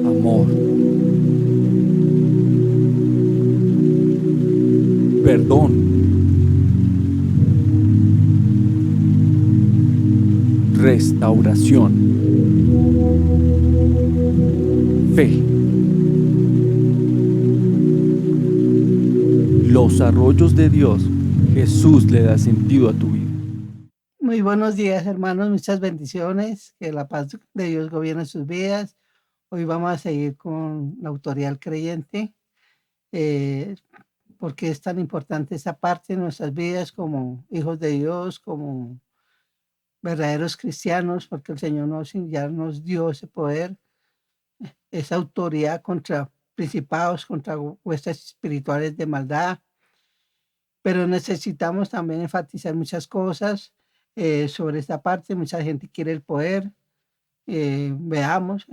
amor, perdón, restauración, fe. Los arroyos de Dios, Jesús le da sentido a tu vida. Muy buenos días, hermanos. Muchas bendiciones. Que la paz de Dios gobierne sus vidas. Hoy vamos a seguir con la autoridad del creyente. Porque es tan importante esa parte de nuestras vidas como hijos de Dios, como verdaderos cristianos, porque el Señor ya nos dio ese poder, esa autoridad contra principados, contra huestes espirituales de maldad. Pero necesitamos también enfatizar muchas cosas sobre esta parte. Mucha gente quiere el poder. Veamos,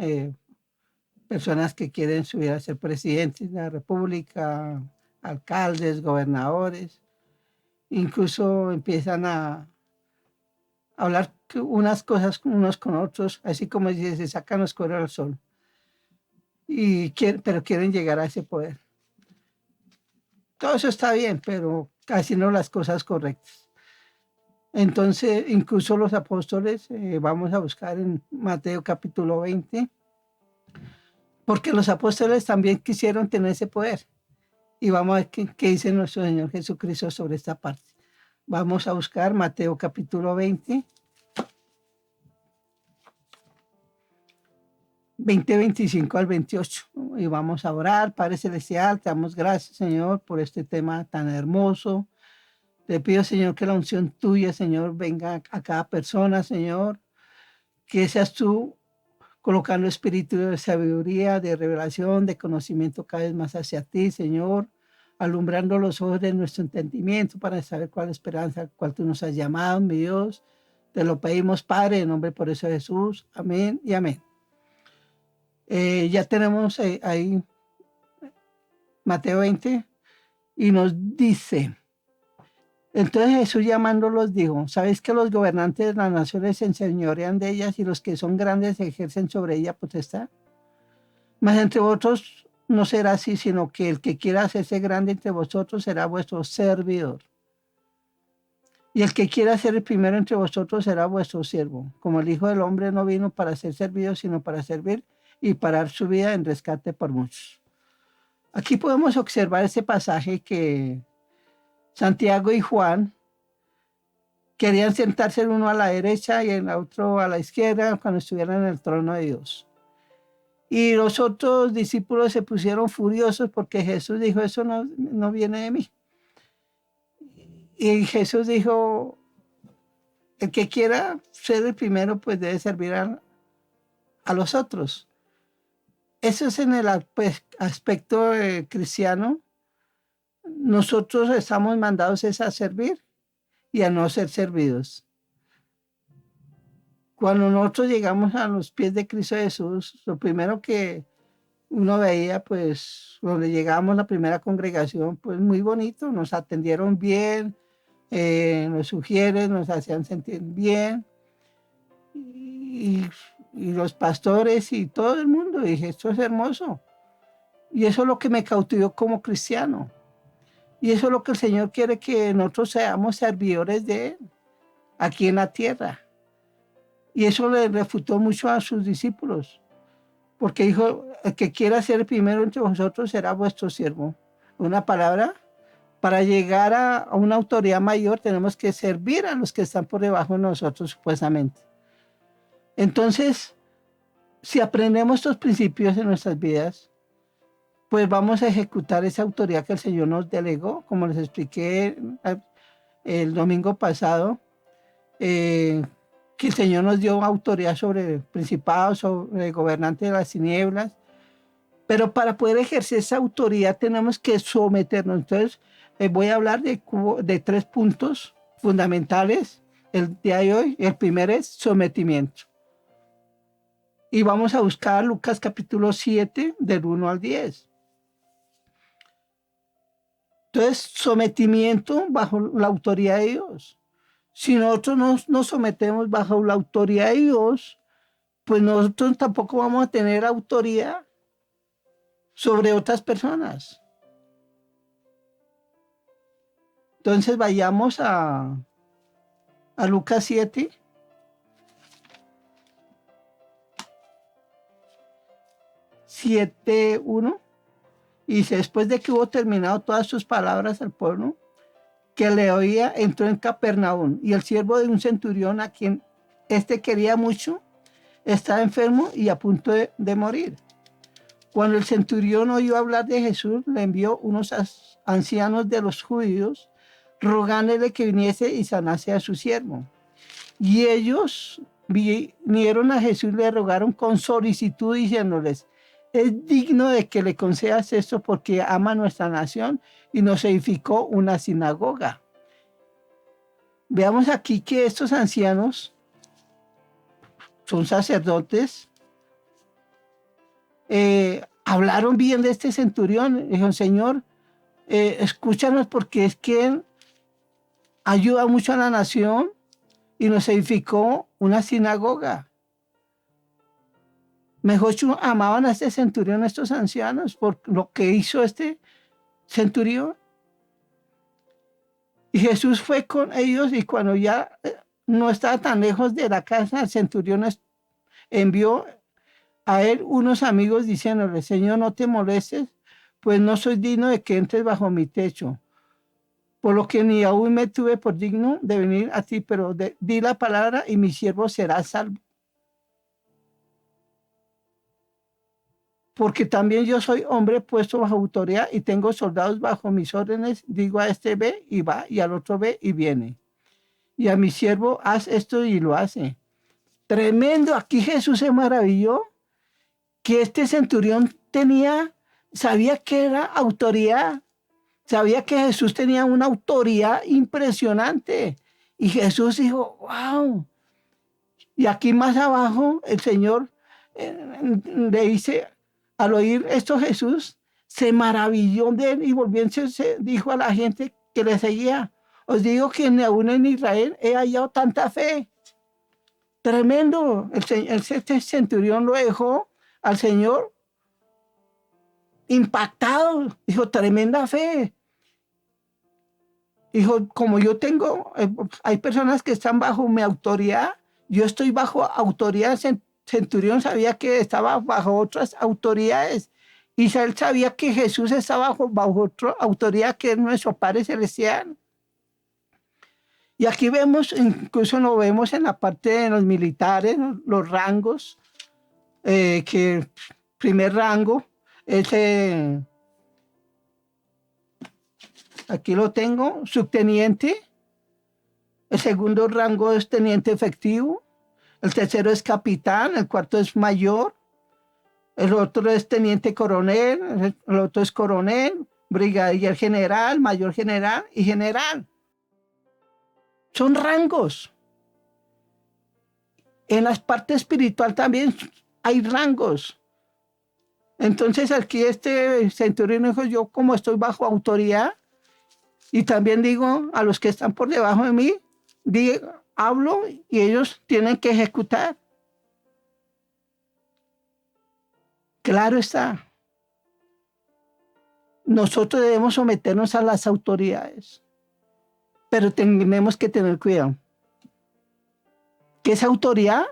personas que quieren subir a ser presidentes de la República, alcaldes, gobernadores, incluso empiezan a hablar unas cosas unos con otros, así como si se sacan los cueros al sol, pero quieren llegar a ese poder. Todo eso está bien, pero casi no las cosas correctas. Entonces, incluso los apóstoles, vamos a buscar en Mateo capítulo 20, porque los apóstoles también quisieron tener ese poder. Y vamos a ver qué dice nuestro Señor Jesucristo sobre esta parte. Vamos a buscar Mateo capítulo 20, 25 al 28. Y vamos a orar. Padre Celestial, te damos gracias, Señor, por este tema tan hermoso. Te pido, Señor, que la unción tuya, Señor, venga a cada persona, Señor. Que seas tú colocando espíritu de sabiduría, de revelación, de conocimiento cada vez más hacia ti, Señor, alumbrando los ojos de nuestro entendimiento para saber cuál esperanza, cuál tú nos has llamado, mi Dios. Te lo pedimos, Padre, en nombre por eso de Jesús. Amén y amén. Ya tenemos ahí Mateo 20 y nos dice, entonces Jesús llamándolos dijo, ¿sabéis que los gobernantes de las naciones se enseñorean de ellas y los que son grandes ejercen sobre ella potestad? Mas entre vosotros no será así, sino que el que quiera hacerse grande entre vosotros será vuestro servidor. Y el que quiera ser el primero entre vosotros será vuestro siervo. Como el Hijo del Hombre no vino para ser servido, sino para servir y para dar su vida en rescate por muchos. Aquí podemos observar ese pasaje que Santiago y Juan querían sentarse el uno a la derecha y el otro a la izquierda cuando estuvieran en el trono de Dios. Y los otros discípulos se pusieron furiosos porque Jesús dijo, eso no viene de mí. Y Jesús dijo, el que quiera ser el primero, pues debe servir a los otros. Eso es en el aspecto cristiano. Nosotros estamos mandados es a servir y a no ser servidos. Cuando nosotros llegamos a los pies de Cristo Jesús, lo primero que uno veía, pues, donde llegamos la primera congregación, pues muy bonito, nos atendieron bien, nos sugieren, nos hacían sentir bien, y, y los pastores y todo el mundo, dije, esto es hermoso. Y eso es lo que me cautivó como cristiano. Y eso es lo que el Señor quiere, que nosotros seamos servidores de Él, aquí en la tierra. Y eso le refutó mucho a sus discípulos, porque dijo, el que quiera ser el primero entre vosotros será vuestro siervo. Una palabra, para llegar a una autoridad mayor tenemos que servir a los que están por debajo de nosotros supuestamente. Entonces, si aprendemos estos principios en nuestras vidas, pues vamos a ejecutar esa autoridad que el Señor nos delegó, como les expliqué el domingo pasado, que el Señor nos dio autoridad sobre principados, sobre gobernantes de las tinieblas, pero para poder ejercer esa autoridad tenemos que someternos. Entonces, voy a hablar de 3 puntos fundamentales el día de hoy. El primero es sometimiento. Y vamos a buscar Lucas capítulo 7, del 1 al 10. Entonces, sometimiento bajo la autoridad de Dios. Si nosotros nos sometemos bajo la autoridad de Dios, pues nosotros tampoco vamos a tener autoridad sobre otras personas. Entonces vayamos a Lucas 7. 7:1. Y dice, después de que hubo terminado todas sus palabras al pueblo que le oía, entró en Capernaum, y el siervo de un centurión, a quien éste quería mucho, estaba enfermo y a punto de morir. Cuando el centurión oyó hablar de Jesús, le envió unos ancianos de los judíos, rogándole que viniese y sanase a su siervo. Y ellos vinieron a Jesús y le rogaron con solicitud, diciéndoles, es digno de que le concedas esto porque ama nuestra nación y nos edificó una sinagoga. Veamos aquí que estos ancianos son sacerdotes, hablaron bien de este centurión. Dijeron, Señor, escúchanos porque es que él ayuda mucho a la nación y nos edificó una sinagoga. Mejor amaban a este centurión, estos ancianos, por lo que hizo este centurión. Y Jesús fue con ellos, y cuando ya no estaba tan lejos de la casa, el centurión envió a él unos amigos diciéndole, Señor, no te molestes, pues no soy digno de que entres bajo mi techo. Por lo que ni aún me tuve por digno de venir a ti, pero di la palabra y mi siervo será salvo. Porque también yo soy hombre puesto bajo autoridad y tengo soldados bajo mis órdenes. Digo a este ve y va, y al otro ve y viene. Y a mi siervo haz esto y lo hace. Tremendo. Aquí Jesús se maravilló que este centurión sabía que era autoridad. Sabía que Jesús tenía una autoridad impresionante. Y Jesús dijo, wow. Y aquí más abajo el Señor le dice, al oír esto Jesús se maravilló de él y volviéndose dijo a la gente que le seguía, os digo que ni aún en Israel he hallado tanta fe. Tremendo. Este centurión lo dejó al Señor impactado. Dijo, tremenda fe. Dijo, como yo tengo, hay personas que están bajo mi autoridad, yo estoy bajo autoridad. Centurión sabía que estaba bajo otras autoridades, y él sabía que Jesús estaba bajo otra autoridad, que es nuestro Padre Celestial. Y aquí vemos, incluso lo vemos en la parte de los militares, los rangos, que el primer rango es, aquí lo tengo, subteniente. El segundo rango es teniente efectivo. El tercero es capitán. El cuarto es mayor. El otro es teniente coronel. El otro es coronel, brigadier general, mayor general y general. Son rangos. En la parte espiritual también hay rangos. Entonces aquí este centurión dijo, yo como estoy bajo autoridad, y también digo a los que están por debajo de mí, hablo y ellos tienen que ejecutar. Claro está. Nosotros debemos someternos a las autoridades, pero tenemos que tener cuidado que esa autoridad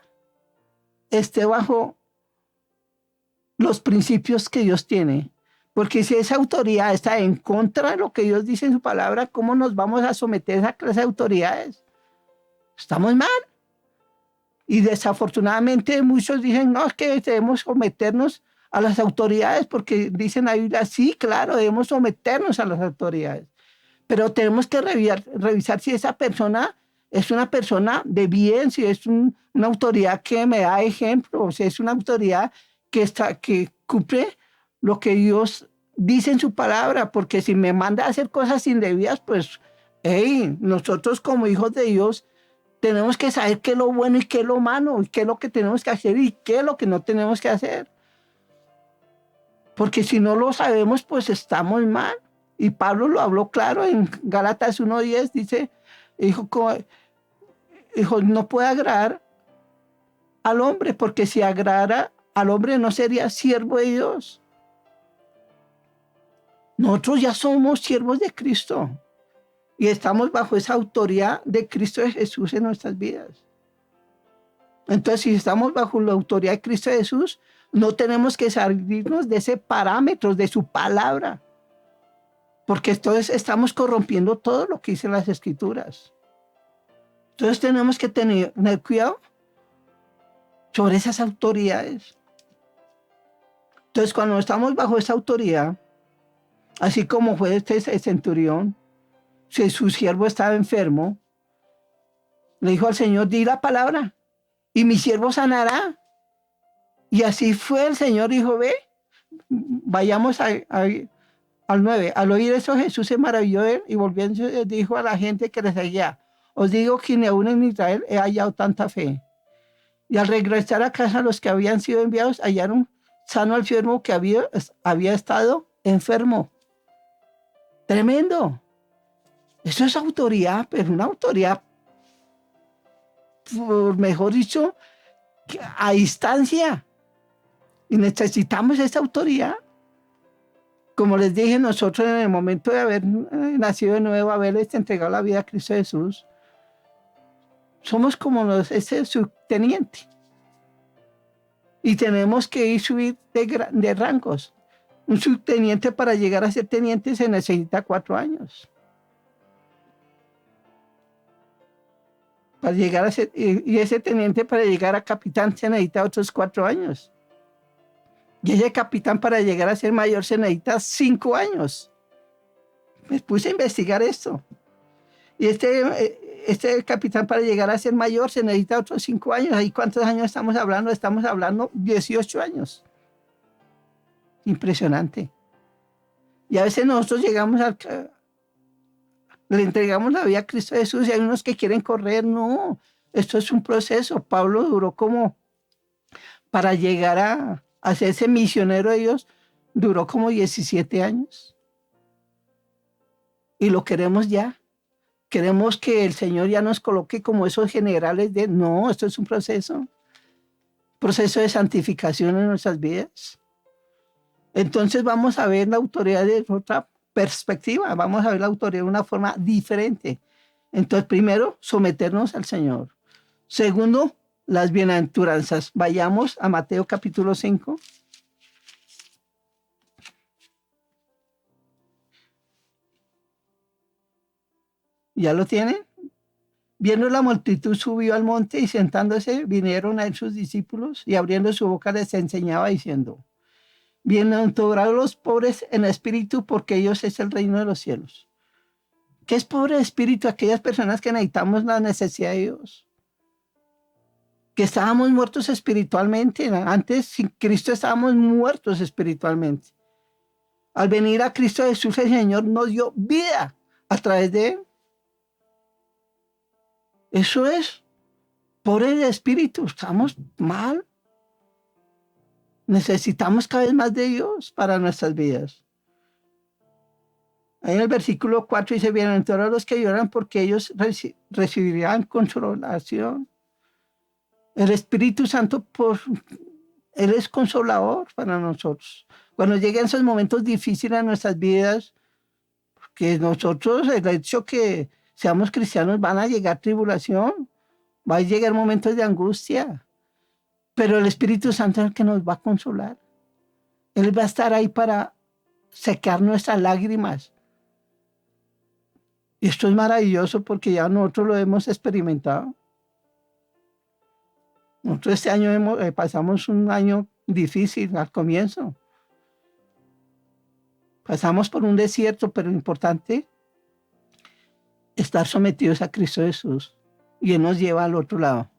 esté bajo los principios que Dios tiene. Porque si esa autoridad está en contra de lo que Dios dice en su palabra, ¿cómo nos vamos a someter a esa clase de autoridades? Estamos mal. Y desafortunadamente muchos dicen, no, es que debemos someternos a las autoridades, porque dicen la Biblia, sí, claro, debemos someternos a las autoridades. Pero tenemos que revisar si esa persona es una persona de bien, si es una autoridad que me da ejemplo, si es una autoridad que cumple lo que Dios dice en su palabra, porque si me manda a hacer cosas indebidas, pues, hey, nosotros como hijos de Dios tenemos que saber qué es lo bueno y qué es lo malo, y qué es lo que tenemos que hacer y qué es lo que no tenemos que hacer. Porque si no lo sabemos, pues estamos mal. Y Pablo lo habló claro en Gálatas 1:10, dice, dijo, no puede agradar al hombre, porque si agradara al hombre no sería siervo de Dios. Nosotros ya somos siervos de Cristo y estamos bajo esa autoridad de Cristo de Jesús en nuestras vidas. Entonces, si estamos bajo la autoridad de Cristo Jesús, no tenemos que salirnos de ese parámetro, de su palabra, porque entonces estamos corrompiendo todo lo que dicen las Escrituras. Entonces tenemos que tener cuidado sobre esas autoridades. Entonces, cuando estamos bajo esa autoridad, así como fue este centurión, si su siervo estaba enfermo, le dijo al Señor, di la palabra y mi siervo sanará. Y así fue. El Señor dijo, ve, vayamos al 9. Al oír eso, Jesús se maravilló de él y volviendo dijo a la gente que le seguía, os digo que ni aún en Israel he hallado tanta fe. Y al regresar a casa, los que habían sido enviados hallaron sano al siervo que había estado enfermo. Tremendo. Eso es autoridad, pero una autoridad, mejor dicho, a distancia. Y necesitamos esa autoridad. Como les dije, nosotros en el momento de haber nacido de nuevo, haberles entregado la vida a Cristo Jesús, somos como ese subteniente. Y tenemos que subir de rangos. Un subteniente para llegar a ser teniente se necesita 4 años. Para llegar a ser, y ese teniente para llegar a capitán se necesita otros 4 años. Y ese capitán para llegar a ser mayor se necesita 5 años. Me puse a investigar esto. Y este capitán para llegar a ser mayor se necesita otros 5 años. ¿Y cuántos años estamos hablando? Estamos hablando 18 años. Impresionante. Y a veces nosotros llegamos le entregamos la vida a Cristo Jesús y hay unos que quieren correr. No, esto es un proceso. Pablo duró para llegar a hacerse misionero de Dios, duró como 17 años. Y lo queremos ya. Queremos que el Señor ya nos coloque como esos generales de... No, esto es un proceso de santificación en nuestras vidas. Entonces vamos a ver la autoridad de otra perspectiva, vamos a ver la autoridad de una forma diferente. Entonces, primero, someternos al Señor. Segundo, las bienaventuranzas. Vayamos a Mateo capítulo 5. ¿Ya lo tienen? Viendo la multitud, subió al monte y sentándose, vinieron a él sus discípulos y abriendo su boca les enseñaba diciendo, bienaventurados los pobres en espíritu, porque ellos es el reino de los cielos. ¿Qué es pobre de espíritu? Aquellas personas que necesitamos la necesidad de Dios. Que estábamos muertos espiritualmente. Antes, sin Cristo estábamos muertos espiritualmente. Al venir a Cristo Jesús, el Señor nos dio vida a través de él. Eso es pobre de espíritu. Estamos mal. Necesitamos cada vez más de Dios para nuestras vidas. Ahí en el versículo 4 dice, bienaventurados los que lloran porque ellos recibirán consolación. El Espíritu Santo, Él es consolador para nosotros. Cuando lleguen esos momentos difíciles en nuestras vidas, porque nosotros, el hecho que seamos cristianos, van a llegar tribulación, va a llegar momentos de angustia, pero el Espíritu Santo es el que nos va a consolar. Él va a estar ahí para secar nuestras lágrimas. Y esto es maravilloso porque ya nosotros lo hemos experimentado. Nosotros este año pasamos un año difícil al comienzo. Pasamos por un desierto, pero lo importante es estar sometidos a Cristo Jesús. Y Él nos lleva al otro lado.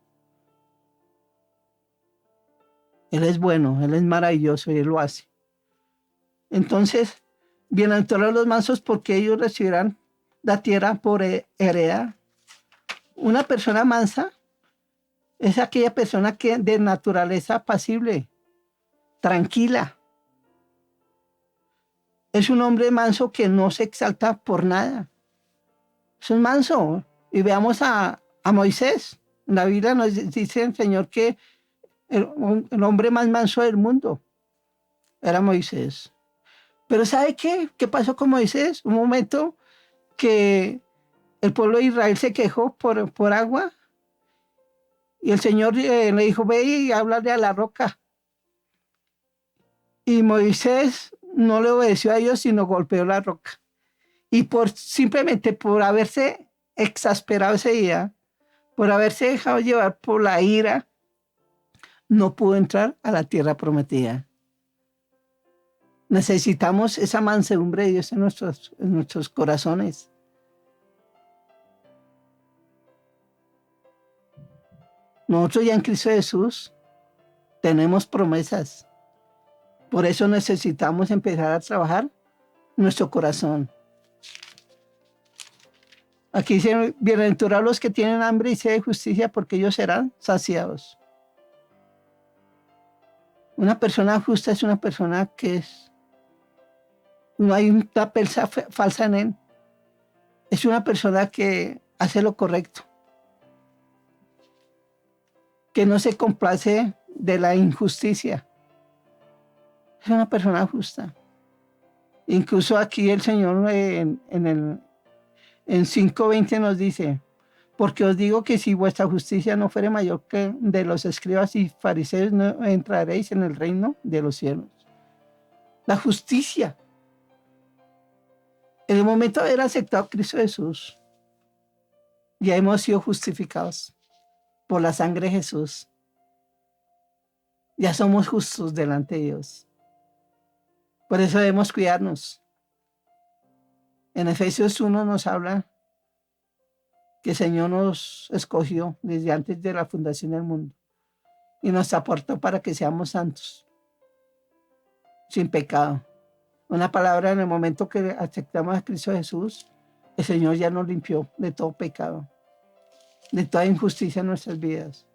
Él es bueno, Él es maravilloso y Él lo hace. Entonces, bienaventurados los mansos porque ellos recibirán la tierra por heredad. Una persona mansa es aquella persona que de naturaleza apacible, tranquila. Es un hombre manso que no se exalta por nada. Es un manso. Y veamos a Moisés. En la Biblia nos dice el Señor que el hombre más manso del mundo era Moisés. Pero ¿sabe qué? ¿Qué pasó con Moisés? Un momento que el pueblo de Israel se quejó por agua y el Señor le dijo, ve y háblale a la roca. Y Moisés no le obedeció a Dios, sino golpeó la roca. Y simplemente por haberse exasperado ese día, por haberse dejado llevar por la ira, no pudo entrar a la tierra prometida. Necesitamos esa mansedumbre de Dios en nuestros corazones. Nosotros ya en Cristo Jesús tenemos promesas. Por eso necesitamos empezar a trabajar nuestro corazón. Aquí dice, bienaventurados los que tienen hambre y sed de justicia, porque ellos serán saciados. Una persona justa es una persona que no hay una persa falsa en él. Es una persona que hace lo correcto, que no se complace de la injusticia. Es una persona justa. Incluso aquí el Señor en 5:20 nos dice, porque os digo que si vuestra justicia no fuere mayor que de los escribas y fariseos, no entraréis en el reino de los cielos. La justicia. En el momento de haber aceptado a Cristo Jesús, ya hemos sido justificados por la sangre de Jesús. Ya somos justos delante de Dios. Por eso debemos cuidarnos. En Efesios 1 nos habla que el Señor nos escogió desde antes de la fundación del mundo y nos aportó para que seamos santos, sin pecado. Una palabra, en el momento que aceptamos a Cristo Jesús, el Señor ya nos limpió de todo pecado, de toda injusticia en nuestras vidas.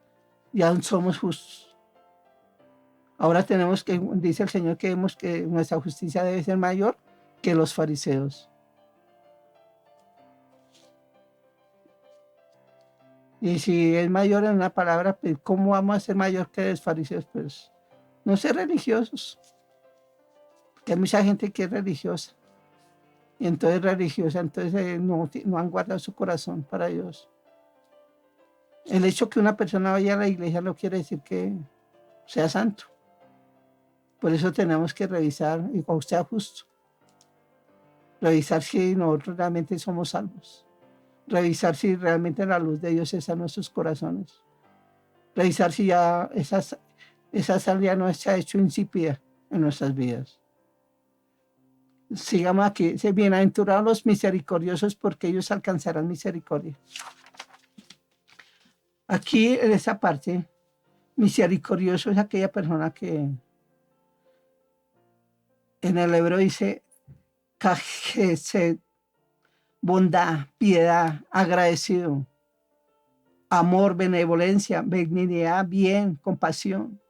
Ya somos justos. Ahora tenemos que, dice el Señor, que vemos que nuestra justicia debe ser mayor que los fariseos. Y si es mayor en una palabra, pues ¿cómo vamos a ser mayor que los fariseos? Pues no ser religiosos. Porque hay mucha gente que es religiosa. Y entonces religiosa, entonces no han guardado su corazón para Dios. El hecho que una persona vaya a la iglesia no quiere decir que sea santo. Por eso tenemos que revisar, y o sea justo, revisar si nosotros realmente somos salvos, revisar si realmente la luz de Dios está en nuestros corazones, revisar si ya esa sal ya no se ha hecho insípida en nuestras vidas. Sigamos aquí, dice, bienaventurados los misericordiosos, porque ellos alcanzarán misericordia. Aquí en esa parte, misericordioso es aquella persona que en el hebreo dice Kajese, bondad, piedad, agradecido, amor, benevolencia, benignidad, bien, compasión.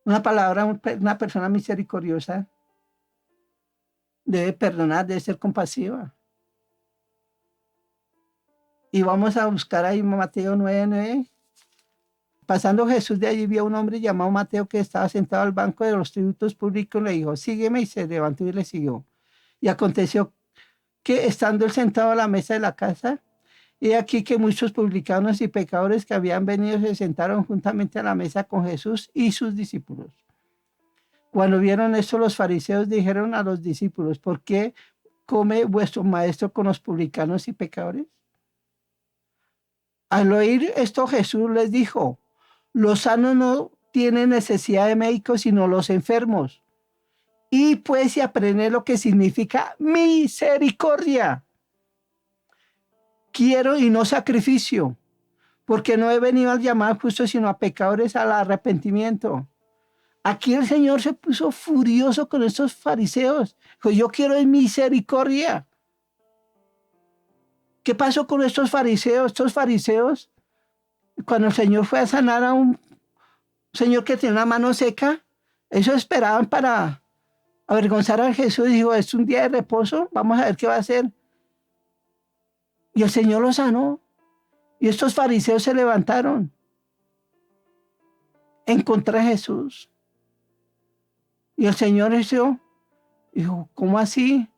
Una persona misericordiosa debe perdonar, debe ser compasiva. Y vamos a buscar ahí Mateo 9:9. Pasando Jesús de allí, vio a un hombre llamado Mateo que estaba sentado al banco de los tributos públicos. Le dijo, sígueme, y se levantó y le siguió. Y aconteció que estando él sentado a la mesa de la casa, he aquí que muchos publicanos y pecadores que habían venido se sentaron juntamente a la mesa con Jesús y sus discípulos. Cuando vieron esto, los fariseos dijeron a los discípulos, ¿por qué come vuestro maestro con los publicanos y pecadores? Al oír esto, Jesús les dijo, los sanos no tienen necesidad de médicos, sino los enfermos. Y pues y aprender lo que significa misericordia. Quiero y no sacrificio, porque no he venido a llamar justos, sino a pecadores al arrepentimiento. Aquí el Señor se puso furioso con estos fariseos. Dijo, yo quiero es misericordia. ¿Qué pasó con estos fariseos? Estos fariseos, cuando el Señor fue a sanar a un señor que tenía una mano seca, ellos esperaban para avergonzar a Jesús. Dijo, es un día de reposo, vamos a ver qué va a hacer. Y el Señor lo sanó. Y estos fariseos se levantaron en contra de Jesús. Y el Señor dijo, ¿cómo así?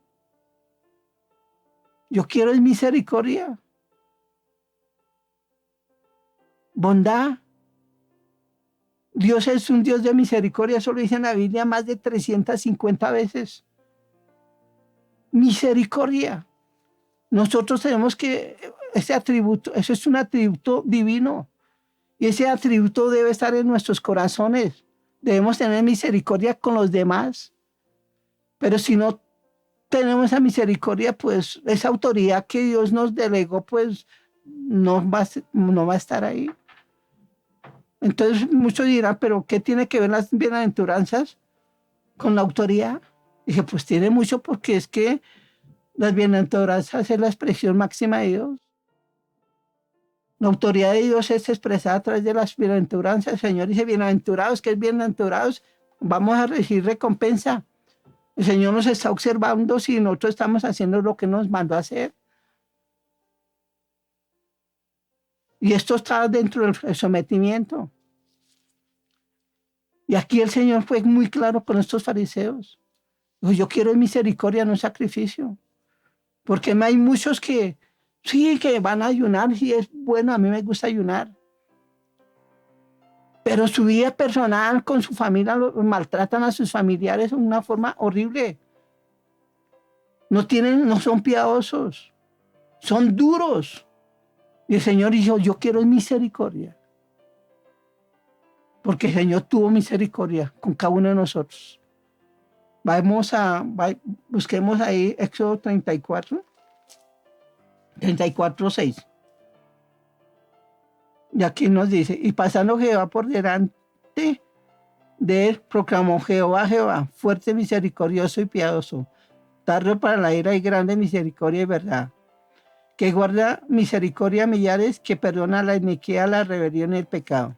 Yo quiero es misericordia, bondad. Dios es un Dios de misericordia, eso lo dice en la Biblia más de 350 veces. Misericordia. Nosotros tenemos que, ese atributo, eso es un atributo divino. Y ese atributo debe estar en nuestros corazones. Debemos tener misericordia con los demás. Pero si no tenemos esa misericordia, pues esa autoridad que Dios nos delegó, pues no va a estar ahí. Entonces muchos dirán, ¿pero qué tiene que ver las bienaventuranzas con la autoridad? Dije, pues tiene mucho, porque es que las bienaventuranzas es la expresión máxima de Dios. La autoridad de Dios es expresada a través de las bienaventuranzas. El Señor dice, bienaventurados, ¿qué es bienaventurados? Vamos a recibir recompensa. El Señor nos está observando si nosotros estamos haciendo lo que nos mandó a hacer. Y esto está dentro del sometimiento. Y aquí el Señor fue muy claro con estos fariseos. Dijo, yo quiero misericordia, no sacrificio. Porque hay muchos que sí, que van a ayunar, sí es bueno, a mí me gusta ayunar. Pero su vida personal con su familia, maltratan a sus familiares de una forma horrible. No son piadosos, son duros. Y el Señor dijo, yo quiero misericordia. Porque el Señor tuvo misericordia con cada uno de nosotros. Busquemos ahí Éxodo 34, 6. Y aquí nos dice, y pasando Jehová por delante de él, proclamó Jehová, fuerte, misericordioso y piadoso, tardo para la ira y grande misericordia y verdad, que guarda misericordia a millares, que perdona la iniquidad, la rebelión y el pecado.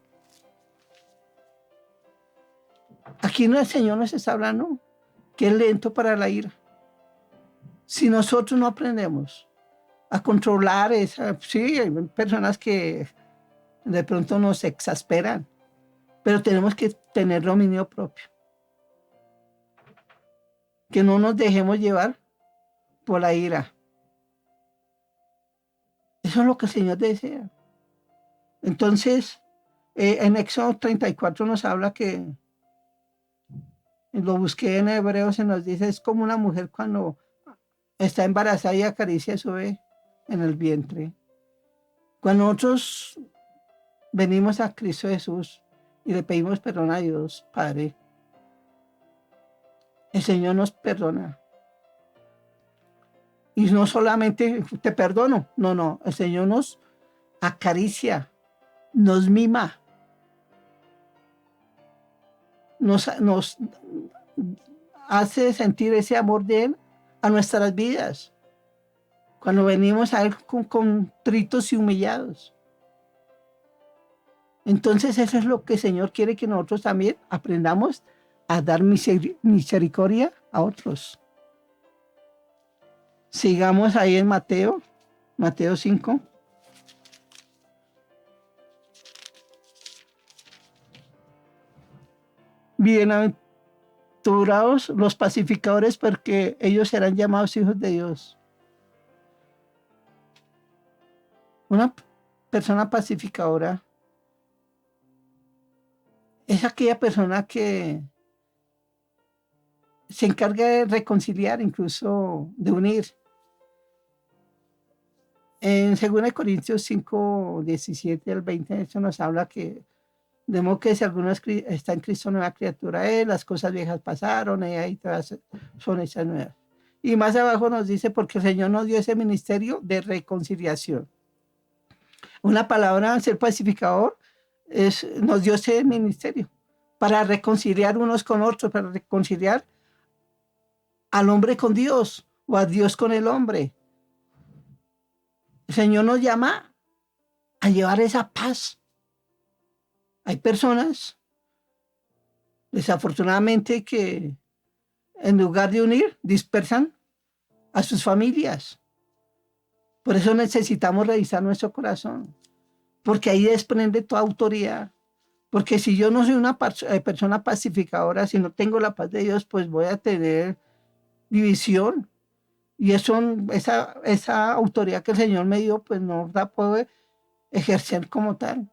Aquí el Señor nos está hablando que es lento para la ira. Si nosotros no aprendemos a controlar esa, sí, hay personas que de pronto nos exasperan, pero tenemos que tener dominio propio. Que no nos dejemos llevar por la ira. Eso es lo que el Señor desea. Entonces, en Éxodo 34 nos habla que, lo busqué en hebreo, se nos dice, es como una mujer cuando está embarazada y acaricia a su bebé en el vientre. Cuando nosotros venimos a Cristo Jesús y le pedimos perdón a Dios, Padre, el Señor nos perdona. Y no solamente te perdono, no, el Señor nos acaricia, nos mima, nos hace sentir ese amor de Él a nuestras vidas. Cuando venimos a Él contritos y humillados. Entonces eso es lo que el Señor quiere, que nosotros también aprendamos a dar misericordia a otros. Sigamos ahí en Mateo 5. Bienaventurados los pacificadores, porque ellos serán llamados hijos de Dios. Una persona pacificadora es aquella persona que se encarga de reconciliar, incluso de unir. En 2 Corintios 5, 17 al 20, eso nos habla que, de modo que si alguno está en Cristo, nueva criatura es, las cosas viejas pasaron, y ahí todas son hechas nuevas. Y más abajo nos dice, porque el Señor nos dio ese ministerio de reconciliación. Una palabra, ser pacificador, nos dio ese ministerio para reconciliar unos con otros, para reconciliar al hombre con Dios o a Dios con el hombre. El Señor nos llama a llevar esa paz. Hay personas, desafortunadamente, que en lugar de unir, dispersan a sus familias. Por eso necesitamos revisar nuestro corazón. porque ahí desprende toda autoridad. Porque si yo no soy una persona pacificadora, si no tengo la paz de Dios, pues voy a tener división. Y esa autoridad que el Señor me dio, pues no la puedo ejercer como tal.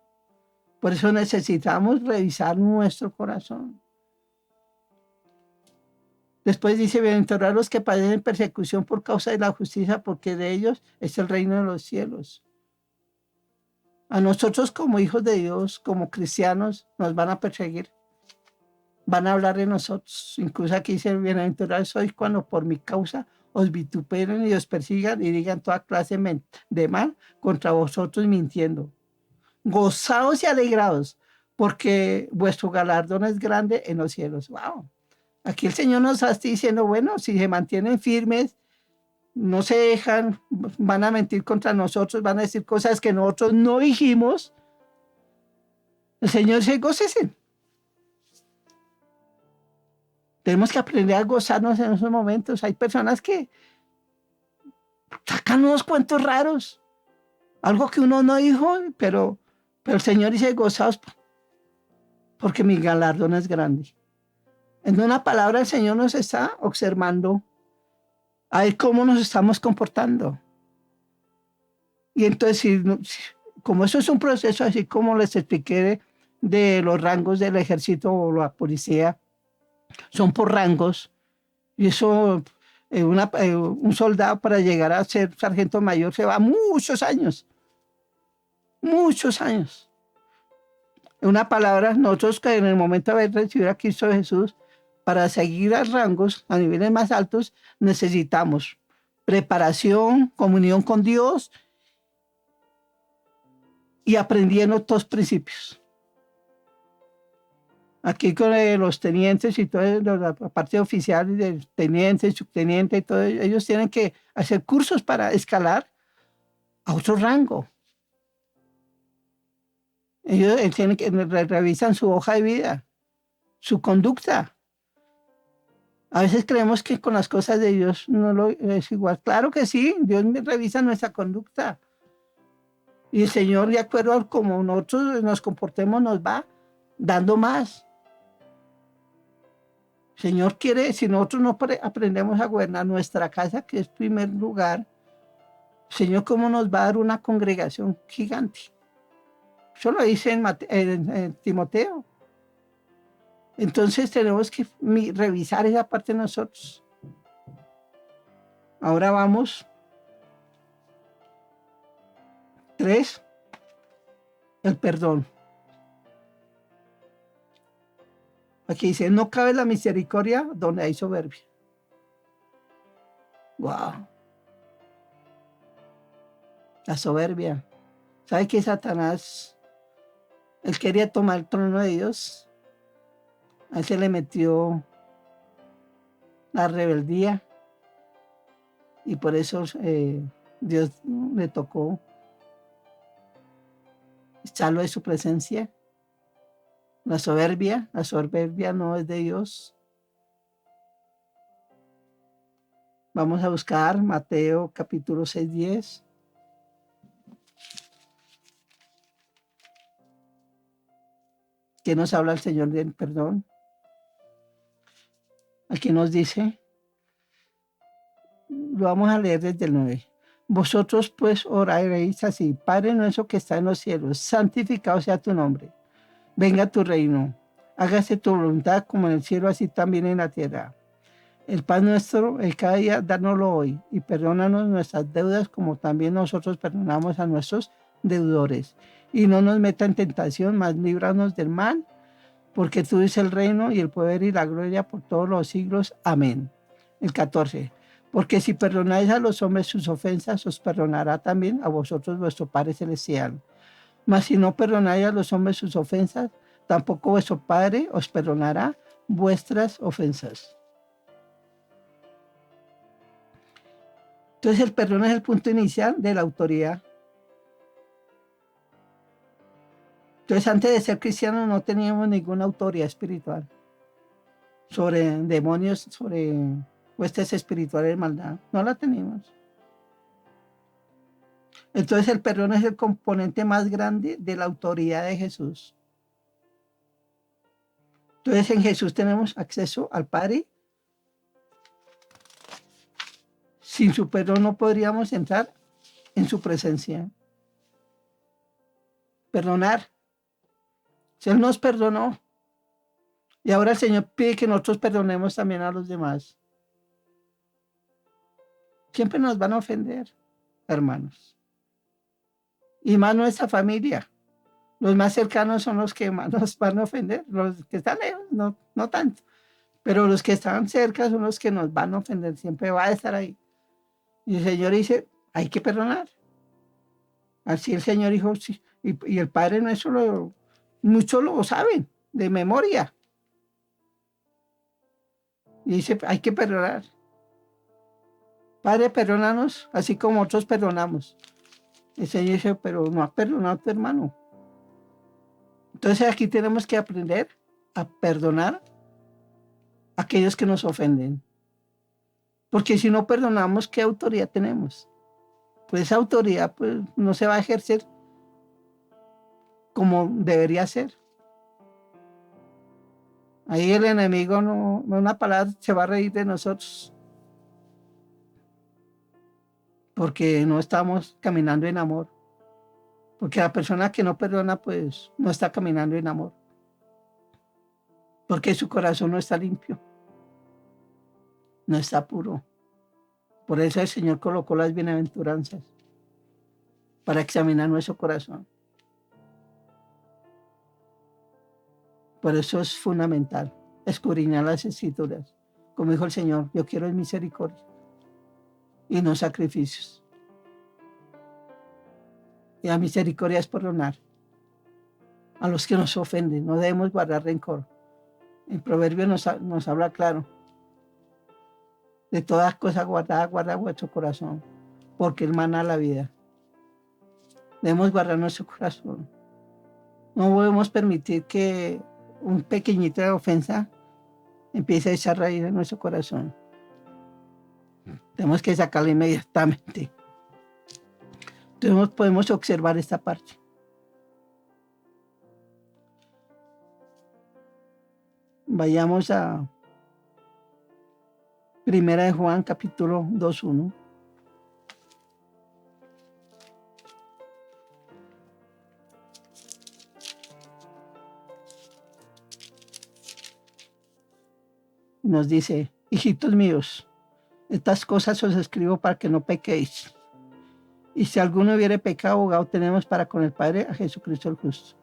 Por eso necesitamos revisar nuestro corazón. Después dice, bienaventurados los que padecen persecución por causa de la justicia, porque de ellos es el reino de los cielos. A nosotros como hijos de Dios, como cristianos, nos van a perseguir. Van a hablar de nosotros. Incluso aquí dice, bienaventurados sois cuando por mi causa os vituperen y os persigan y digan toda clase de mal contra vosotros mintiendo. Gozaos y alegraos, porque vuestro galardón es grande en los cielos. Wow. Aquí el Señor nos está diciendo, bueno, si se mantienen firmes, no se dejan, van a mentir contra nosotros, van a decir cosas que nosotros no dijimos. El Señor dice, gócese. Tenemos que aprender a gozarnos en esos momentos. Hay personas que sacan unos cuentos raros, algo que uno no dijo, pero el Señor dice, gozaos, porque mi galardón es grande. En una palabra, el Señor nos está observando a ver cómo nos estamos comportando. Y entonces, como eso es un proceso, así como les expliqué de los rangos del ejército o la policía, son por rangos. Y eso, un soldado para llegar a ser sargento mayor se va muchos años. Muchos años. En una palabra, nosotros que en el momento de haber recibido a Cristo Jesús, para seguir a rangos, a niveles más altos, necesitamos preparación, comunión con Dios y aprendiendo estos principios. Aquí con los tenientes y todo, la parte oficial del teniente, subteniente y todo, ellos tienen que hacer cursos para escalar a otro rango. Ellos tienen que revisan su hoja de vida, su conducta. A veces creemos que con las cosas de Dios no lo es igual. Claro que sí, Dios revisa nuestra conducta. Y el Señor, de acuerdo a cómo nosotros nos comportemos, nos va dando más. El Señor quiere, si nosotros no aprendemos a gobernar nuestra casa, que es primer lugar, el Señor cómo nos va a dar una congregación gigante. Eso lo dice en Timoteo. Entonces tenemos que revisar esa parte de nosotros. Ahora vamos. 3, el perdón. Aquí dice, no cabe la misericordia donde hay soberbia. Wow. La soberbia. ¿Sabe que Satanás, él quería tomar el trono de Dios? A él se le metió la rebeldía y por eso Dios le tocó echarlo de su presencia. La soberbia no es de Dios. Vamos a buscar Mateo capítulo 6, 10. ¿Qué nos habla el Señor del perdón? Aquí nos dice, lo vamos a leer desde el 9. Vosotros pues oraréis así, Padre nuestro que está en los cielos, santificado sea tu nombre. Venga tu reino, hágase tu voluntad como en el cielo, así también en la tierra. El pan nuestro, el cada día, dánoslo hoy, y perdónanos nuestras deudas como también nosotros perdonamos a nuestros deudores. Y no nos meta en tentación, mas líbranos del mal, porque tú eres el reino y el poder y la gloria por todos los siglos. Amén. El 14. Porque si perdonáis a los hombres sus ofensas, os perdonará también a vosotros vuestro Padre Celestial. Mas si no perdonáis a los hombres sus ofensas, tampoco vuestro Padre os perdonará vuestras ofensas. Entonces el perdón es el punto inicial de la autoridad. Entonces antes de ser cristianos no teníamos ninguna autoridad espiritual sobre demonios, sobre huestes espirituales de maldad. No la teníamos. Entonces el perdón es el componente más grande de la autoridad de Jesús. Entonces en Jesús tenemos acceso al Padre. Sin su perdón no podríamos entrar en su presencia. Perdonar. Él nos perdonó. Y ahora el Señor pide que nosotros perdonemos también a los demás. Siempre nos van a ofender, hermanos. Y más nuestra familia. Los más cercanos son los que más nos van a ofender. Los que están lejos, no tanto. Pero los que están cerca son los que nos van a ofender. Siempre va a estar ahí. Y el Señor dice, hay que perdonar. Así el Señor dijo, sí. Y el Padre nuestro, muchos lo saben, de memoria. Y dice, hay que perdonar. Padre, perdónanos, así como nosotros perdonamos. El Señor dice, pero no has perdonado a tu hermano. Entonces aquí tenemos que aprender a perdonar a aquellos que nos ofenden. Porque si no perdonamos, ¿qué autoridad tenemos? Pues esa autoridad pues, no se va a ejercer como debería ser. Ahí el enemigo no una palabra se va a reír de nosotros. Porque no estamos caminando en amor. Porque la persona que no perdona, pues no está caminando en amor. Porque su corazón no está limpio. No está puro. Por eso el Señor colocó las bienaventuranzas. Para examinar nuestro corazón. Por eso es fundamental escudriñar las Escrituras. Como dijo el Señor, yo quiero misericordia y no sacrificios. Y la misericordia es perdonar a los que nos ofenden. No debemos guardar rencor. El proverbio nos habla claro. De todas cosas guardadas, guarda vuestro corazón, porque Él mana la vida. Debemos guardar nuestro corazón. No podemos permitir que un pequeñito de ofensa empiece a echar raíz en nuestro corazón. Tenemos que sacarla inmediatamente. Entonces podemos observar esta parte. Vayamos a Primera de Juan, capítulo 2:1. Nos dice, hijitos míos, estas cosas os escribo para que no pequéis. Y si alguno hubiere pecado, abogado tenemos para con el Padre a Jesucristo el justo.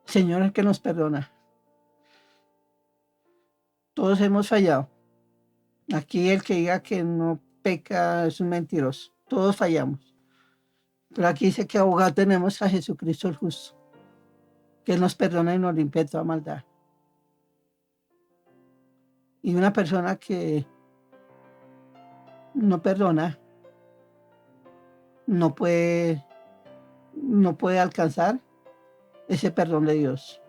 Señor, el que nos perdona. Todos hemos fallado. Aquí el que diga que no peca es un mentiroso. Todos fallamos. Pero aquí dice que abogado tenemos a Jesucristo el justo, que Él nos perdona y nos limpia toda maldad. Y una persona que no perdona no puede alcanzar ese perdón de Dios.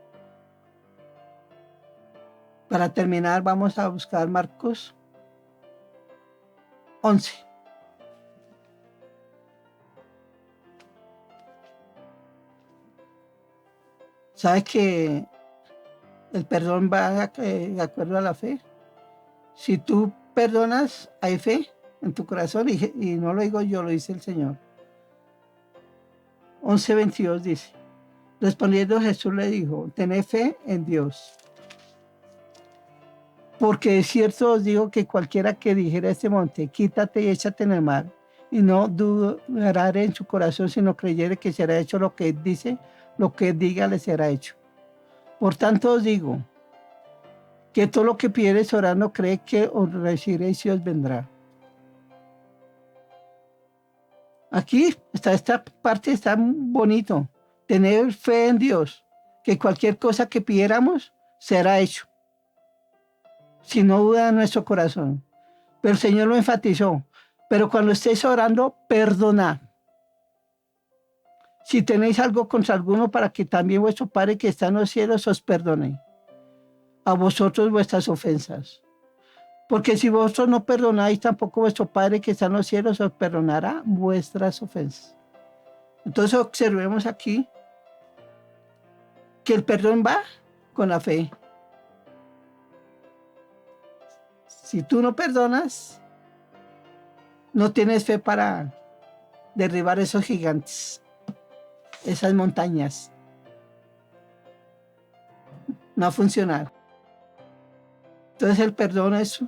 Para terminar, vamos a buscar Marcos 11. ¿Sabes que el perdón va de acuerdo a la fe? Si tú perdonas, hay fe en tu corazón, y no lo digo yo, lo dice el Señor. 11:22 dice, respondiendo Jesús le dijo, tened fe en Dios. Porque de cierto os digo que cualquiera que dijera a este monte, quítate y échate en el mar, y no dudará en su corazón, sino creyere que será hecho lo que dice, lo que diga le será hecho. Por tanto os digo, que todo lo que pidiereis orando, cree que os recibiréis y os vendrá. Aquí está esta parte, está bonito. Tener fe en Dios, que cualquier cosa que pidiéramos será hecho. Si no duda en nuestro corazón. Pero el Señor lo enfatizó. Pero cuando estéis orando, perdonad. Si tenéis algo contra alguno, para que también vuestro Padre que está en los cielos os perdone a vosotros vuestras ofensas. Porque si vosotros no perdonáis, tampoco vuestro Padre que está en los cielos os perdonará vuestras ofensas. Entonces observemos aquí que el perdón va con la fe. Si tú no perdonas, no tienes fe para derribar esos gigantes, esas montañas. No va a funcionar. Entonces el perdón es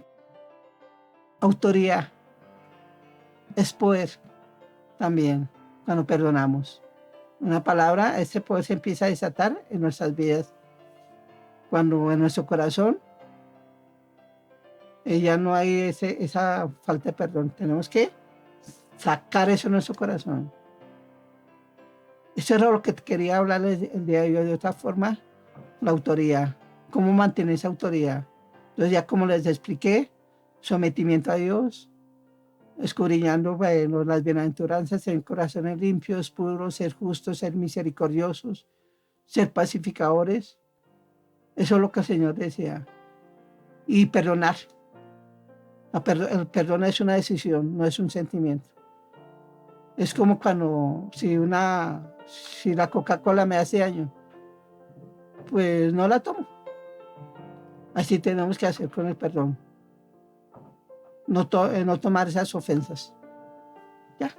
autoridad, es poder también cuando perdonamos. Una palabra, ese poder se empieza a desatar en nuestras vidas. Cuando en nuestro corazón ya no hay esa falta de perdón. Tenemos que sacar eso de nuestro corazón. Eso era lo que quería hablarles el día de hoy. De otra forma, la autoridad. ¿Cómo mantener esa autoridad? Entonces ya como les expliqué, sometimiento a Dios, escudriñando las bienaventuranzas, ser corazones limpios, puros, ser justos, ser misericordiosos, ser pacificadores. Eso es lo que el Señor desea. Y perdonar. El perdón es una decisión, no es un sentimiento. Es como cuando si la Coca-Cola me hace daño, pues no la tomo. Así tenemos que hacer con el perdón. No tomar esas ofensas. Ya.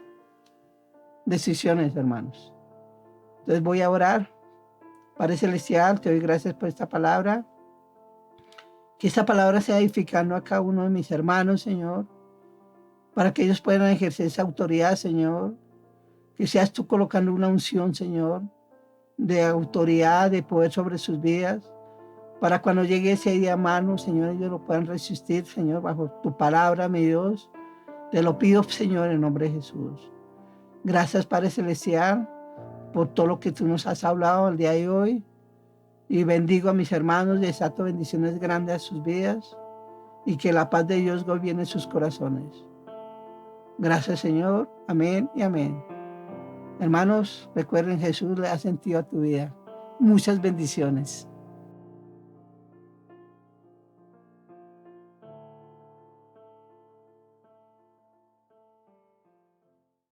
Decisiones, hermanos. Entonces voy a orar. Padre Celestial, te doy gracias por esta palabra. Que esta palabra sea edificando a cada uno de mis hermanos, Señor, para que ellos puedan ejercer esa autoridad, Señor. Que seas tú colocando una unción, Señor, de autoridad, de poder sobre sus vidas, para cuando llegue ese día malo, Señor, ellos lo puedan resistir, Señor, bajo tu palabra, mi Dios. Te lo pido, Señor, en nombre de Jesús. Gracias, Padre Celestial, por todo lo que tú nos has hablado el día de hoy. Y bendigo a mis hermanos, desato bendiciones grandes a sus vidas y que la paz de Dios gobierne sus corazones. Gracias, Señor. Amén y amén. Hermanos, recuerden, Jesús le ha sentido a tu vida. Muchas bendiciones.